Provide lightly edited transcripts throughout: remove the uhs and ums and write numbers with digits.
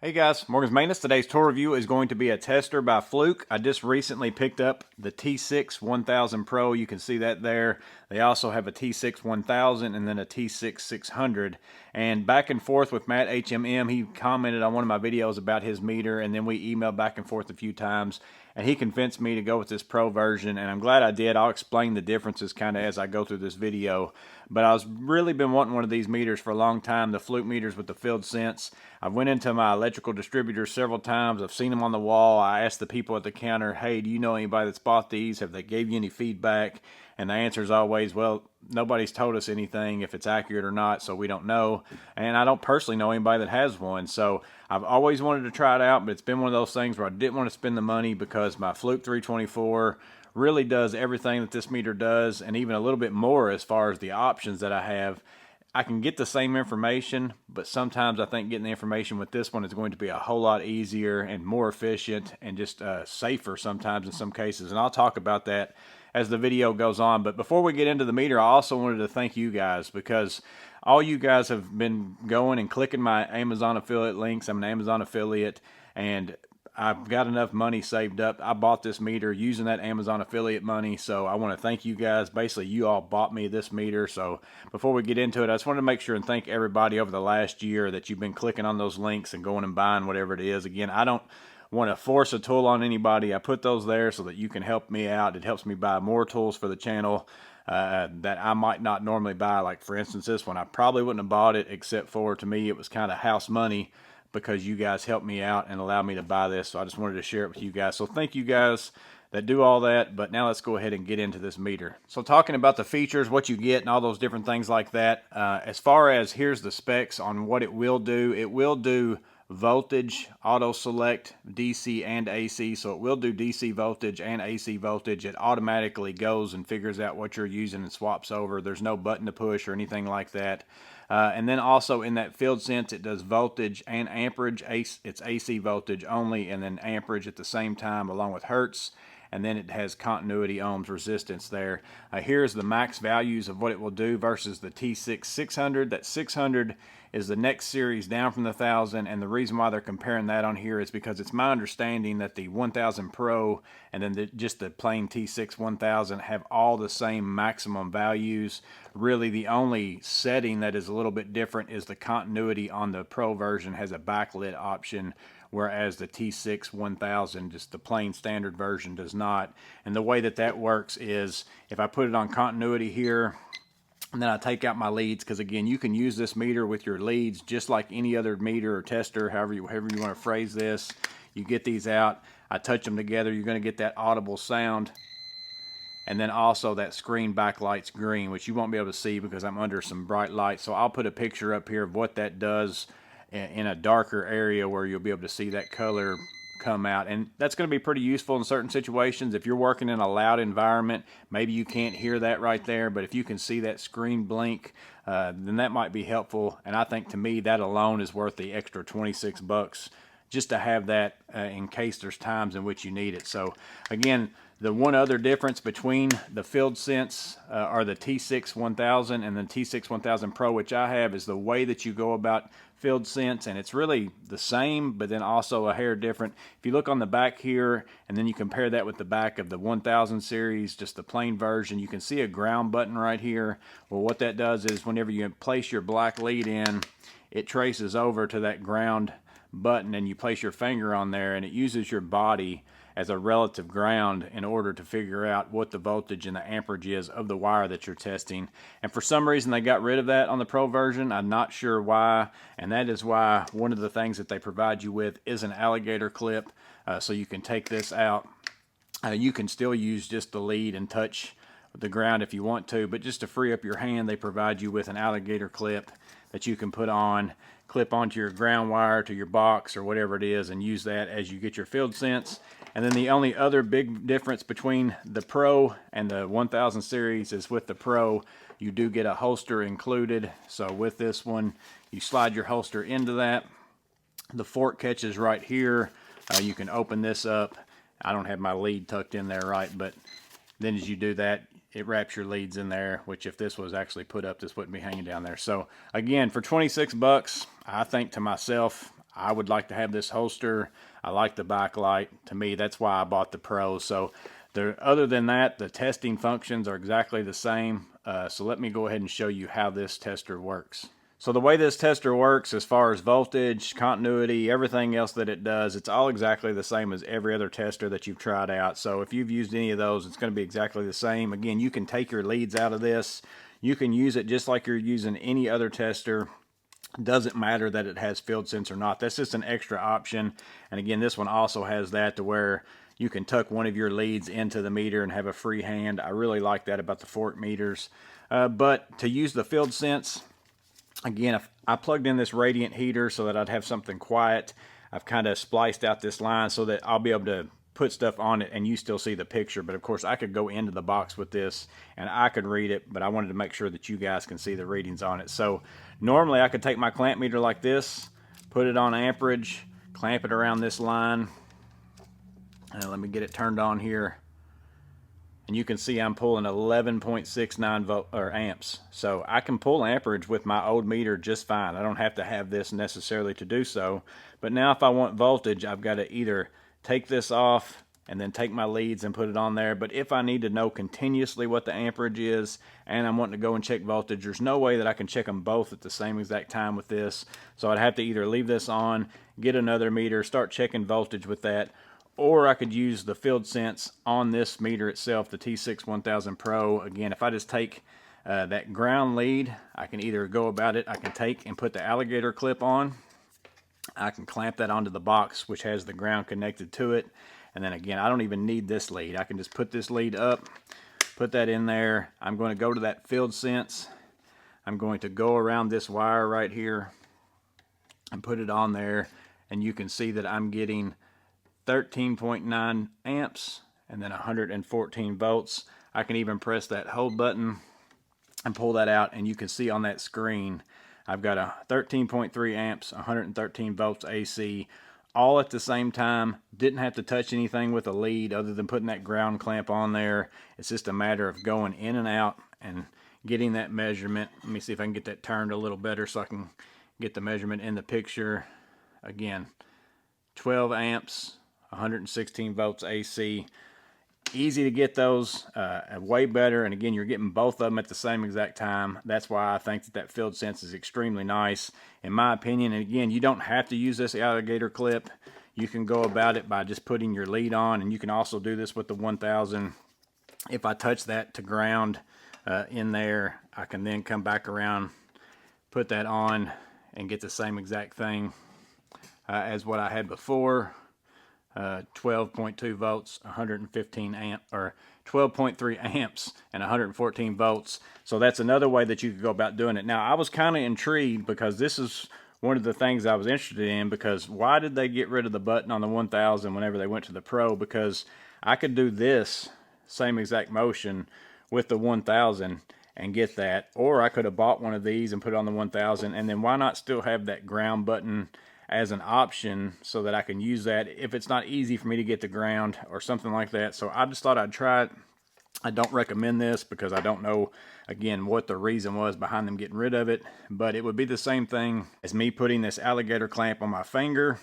Hey guys, Morgan's Maintenance. Today's tool review is going to be a tester by FLUKE. I just recently picked up the T6-1000 Pro. You can see that there. They also have a T6-1000 and then a T6-600. And back and forth with Matt HMM, he commented on one of my videos about his meter, and then we emailed back and forth a few times. And he convinced me to go with this Pro version, and I'm glad I did. I'll explain the differences kind of as I go through this video. But I was really been wanting one of these meters for a long time, the FLUKE meters with the FieldSense. I've went into my electrical distributor several times. I've seen them on the wall. I asked the people at the counter, hey, do you know anybody that's bought these? Have they gave you any feedback? And the answer is always, well, nobody's told us anything if it's accurate or not, so we don't know. And I don't personally know anybody that has one. So I've always wanted to try it out, but it's been one of those things where I didn't want to spend the money because my FLUKE 324 really does everything that this meter does and even a little bit more as far as the options that I have. I can get the same information, but sometimes I think getting the information with this one is going to be a whole lot easier and more efficient and just safer sometimes in some cases. And I'll talk about that as the video goes on. But before we get into the meter, I also wanted to thank you guys because all you guys have been going and clicking my Amazon affiliate links. I'm an Amazon affiliate, and I've got enough money saved up. I bought this meter using that Amazon affiliate money, so I want to thank you guys. Basically, you all bought me this meter. So before we get into it, I just wanted to make sure and thank everybody over the last year that you've been clicking on those links and going and buying whatever it is. Again, I don't want to force a tool on anybody. I put those there so that you can help me out. It helps me buy more tools for the channel that I might not normally buy. Like for instance, this one, I probably wouldn't have bought it except for, to me, it was kind of house money because you guys helped me out and allowed me to buy this. So I just wanted to share it with you guys. So thank you guys that do all that. But now let's go ahead and get into this meter. So talking about the features, what you get and all those different things like that. As far as here's the specs on what it will do voltage, auto select DC and AC. So it will do DC voltage and AC voltage. It automatically goes and figures out what you're using and swaps over. There's no button to push or anything like that. And then also in that FieldSense, it does voltage and amperage. It's AC voltage only, and then amperage at the same time along with hertz. And then it has continuity ohms resistance there. Here's the max values of what it will do versus the T6-600. That 600 is the next series down from the 1000, and the reason why they're comparing that on here is because it's my understanding that the 1000 Pro and then just the plain T6-1000 have all the same maximum values. Really, the only setting that is a little bit different is the continuity on the Pro version has a backlit option, whereas the T6-1000, just the plain standard version, does not. And the way that that works is if I put it on continuity here, and then I take out my leads, because again, you can use this meter with your leads just like any other meter or tester, however you want to phrase this. You get these out, I touch them together, you're going to get that audible sound. And then also that screen backlight's green, which you won't be able to see because I'm under some bright light. So I'll put a picture up here of what that does in a darker area where you'll be able to see that color come out. And that's going to be pretty useful in certain situations. If you're working in a loud environment, maybe you can't hear that right there, but if you can see that screen blink, then that might be helpful. And I think to me that alone is worth the extra 26 bucks just to have that in case there's times in which you need it. So again, the one other difference between the FieldSense or the T6-1000 and the T6-1000 Pro, which I have, is the way that you go about FieldSense, and it's really the same, but then also a hair different. If you look on the back here, and then you compare that with the back of the 1000 series, just the plain version, you can see a ground button right here. Well, what that does is whenever you place your black lead in, it traces over to that ground button, and you place your finger on there, and it uses your body as a relative ground in order to figure out what the voltage and the amperage is of the wire that you're testing. And for some reason they got rid of that on the Pro version. I'm not sure why, and that is why one of the things that they provide you with is an alligator clip, so you can take this out. You can still use just the lead and touch the ground if you want to, but just to free up your hand, they provide you with an alligator clip that you can put on, clip onto your ground wire to your box or whatever it is, and use that as you get your FieldSense. And then the only other big difference between the Pro and the 1000 series is with the Pro, you do get a holster included. So with this one, you slide your holster into that. The fork catches right here. You can open this up. I don't have my lead tucked in there right, but then as you do that, it wraps your leads in there, which if this was actually put up, this wouldn't be hanging down there. So again, for 26 bucks, I think to myself, I would like to have this holster. I like the backlight. To me, that's why I bought the Pro. So other than that, the testing functions are exactly the same. So let me go ahead and show you how this tester works. So the way this tester works, as far as voltage, continuity, everything else that it does, it's all exactly the same as every other tester that you've tried out. So if you've used any of those, it's going to be exactly the same. Again, you can take your leads out of this. You can use it just like you're using any other tester. Doesn't matter that it has FieldSense or not. That's just an extra option. And again, this one also has that to where you can tuck one of your leads into the meter and have a free hand. I really like that about the fork meters. But to use the FieldSense, again, if I plugged in this radiant heater so that I'd have something quiet, I've kind of spliced out this line so that I'll be able to put stuff on it and you still see the picture. But of course I could go into the box with this and I could read it, but I wanted to make sure that you guys can see the readings on it. So normally I could take my clamp meter like this, put it on amperage, clamp it around this line, and let me get it turned on here. And you can see I'm pulling 11.69 amps. So I can pull amperage with my old meter just fine. I don't have to have this necessarily to do so. But now if I want voltage, I've got to either take this off and then take my leads and put it on there. But if I need to know continuously what the amperage is and I'm wanting to go and check voltage, there's no way that I can check them both at the same exact time with this. So I'd have to either leave this on, get another meter, start checking voltage with that, or I could use the FieldSense on this meter itself, the T6-1000 Pro. Again, if I just take that ground lead, I can either go about it, I can take and put the alligator clip on, I can clamp that onto the box which has the ground connected to it, and then again, I don't even need this lead. I can just put this lead up, put that in there. I'm going to go to that FieldSense. I'm going to go around this wire right here and put it on there, and you can see that I'm getting 13.9 amps and then 114 volts. I can even press that hold button and pull that out, and you can see on that screen I've got a 13.3 amps, 113 volts AC, all at the same time. Didn't have to touch anything with a lead other than putting that ground clamp on there. It's just a matter of going in and out and getting that measurement. Let me see if I can get that turned a little better so I can get the measurement in the picture. Again, 12 amps, 116 volts AC. Easy to get those, way better. And again, you're getting both of them at the same exact time. That's why I think that FieldSense is extremely nice, in my opinion. And again, you don't have to use this alligator clip. You can go about it by just putting your lead on, and you can also do this with the 1000. If I touch that to ground in there, I can then come back around, put that on, and get the same exact thing as what I had before. 12.2 volts, 115 amp, or 12.3 amps and 114 volts. So that's another way that you could go about doing it. Now, I was kind of intrigued because this is one of the things I was interested in, because why did they get rid of the button on the 1000 whenever they went to the Pro? Because I could do this same exact motion with the 1000 and get that, or I could have bought one of these and put it on the 1000, and then why not still have that ground button as an option so that I can use that if it's not easy for me to get the ground or something like that. So I just thought I'd try it. I don't recommend this because I don't know, again, what the reason was behind them getting rid of it, but it would be the same thing as me putting this alligator clamp on my finger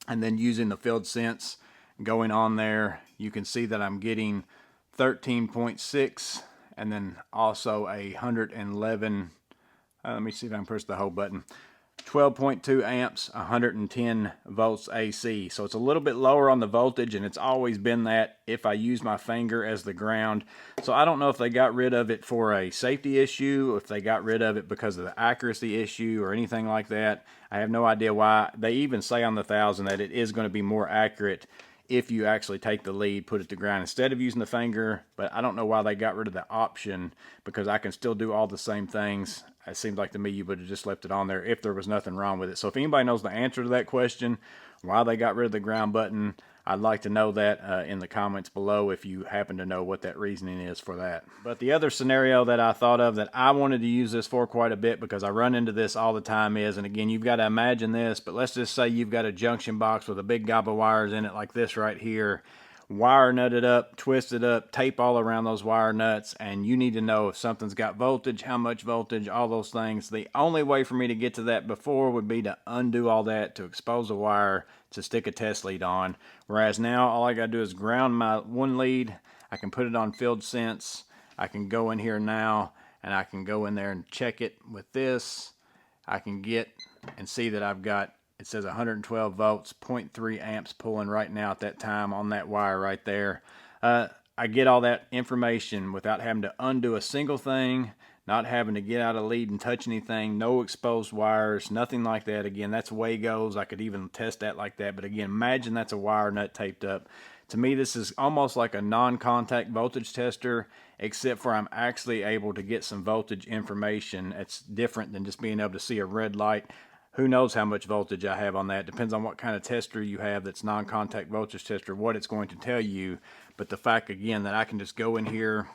and then using the FieldSense going on there. You can see that I'm getting 13.6 and then also a 111, let me see if I can push the whole button, 12.2 amps, 110 volts AC. So it's a little bit lower on the voltage, and it's always been that if I use my finger as the ground. So I don't know if they got rid of it for a safety issue, if they got rid of it because of the accuracy issue or anything like that. I have no idea why. They even say on the 1000 that it is going to be more accurate if you actually take the lead, put it to ground instead of using the finger. But I don't know why they got rid of the option, because I can still do all the same things. It seems like to me you would have just left it on there if there was nothing wrong with it. So if anybody knows the answer to that question, why they got rid of the ground button, I'd like to know that in the comments below if you happen to know what that reasoning is for that. But the other scenario that I thought of that I wanted to use this for quite a bit, because I run into this all the time, is, and again, you've got to imagine this, but let's just say you've got a junction box with a big gob of wires in it like this right here. wire nutted up, twisted up, tape all around those wire nuts, and you need to know if something's got voltage, how much voltage, all those things. The only way for me to get to that before would be to undo all that, to expose the wire, to stick a test lead on. Whereas now all I gotta do is ground my one lead. I can put it on FieldSense. I can go in here now and I can go in there and check it with this. I can get and see that I've got, it says 112 volts, 0.3 amps pulling right now at that time on that wire right there. I get all that information without having to undo a single thing, not having to get out a lead and touch anything, no exposed wires, nothing like that. Again, that's Wagos. I could even test that like that. But again, imagine that's a wire nut taped up. To me, this is almost like a non-contact voltage tester, except for I'm actually able to get some voltage information. It's different than just being able to see a red light. Who knows how much voltage I have on that. Depends on what kind of tester you have that's non-contact voltage tester, what it's going to tell you. But the fact, again, that I can just go in here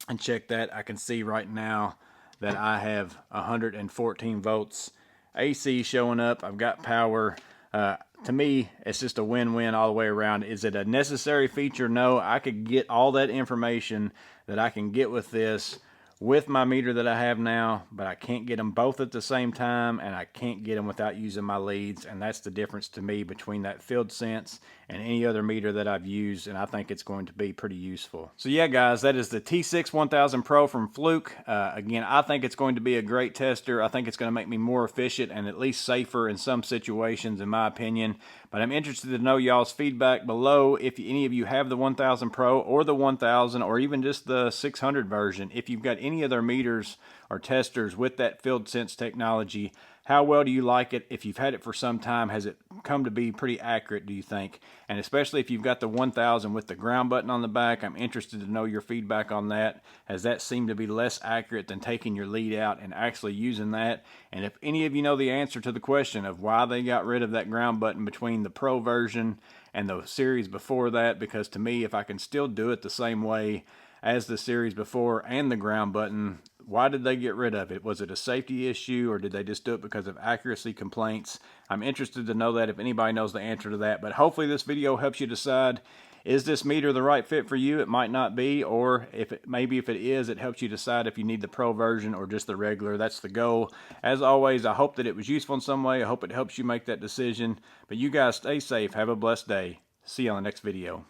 and check that, I can see right now that I have 114 volts AC showing up. I've got power. To me, it's just a win-win all the way around. Is it a necessary feature? No. I could get all that information that I can get with this with my meter that I have now, but I can't get them both at the same time, and I can't get them without using my leads, and that's the difference to me between that FieldSense and any other meter that I've used, and I think it's going to be pretty useful. So yeah, guys, that is the T6-1000 Pro from FLUKE. Again, I think it's going to be a great tester. I think it's going to make me more efficient and at least safer in some situations, in my opinion. But I'm interested to know y'all's feedback below. If any of you have the 1000 Pro or the 1000 or even just the 600 version, if you've got any other meters or testers with that FieldSense technology, how well do you like it? If you've had it for some time, has it come to be pretty accurate, do you think? And especially if you've got the 1000 with the ground button on the back, I'm interested to know your feedback on that. Has that seemed to be less accurate than taking your lead out and actually using that? And if any of you know the answer to the question of why they got rid of that ground button between the Pro version and the series before that, because to me, if I can still do it the same way as the series before and the ground button, why did they get rid of it? Was it a safety issue, or did they just do it because of accuracy complaints? I'm interested to know that if anybody knows the answer to that. But hopefully this video helps you decide, is this meter the right fit for you? It might not be, or if it is, it helps you decide if you need the Pro version or just the regular. That's the goal. As always, I hope that it was useful in some way. I hope it helps you make that decision. But you guys stay safe. Have a blessed day. See you on the next video.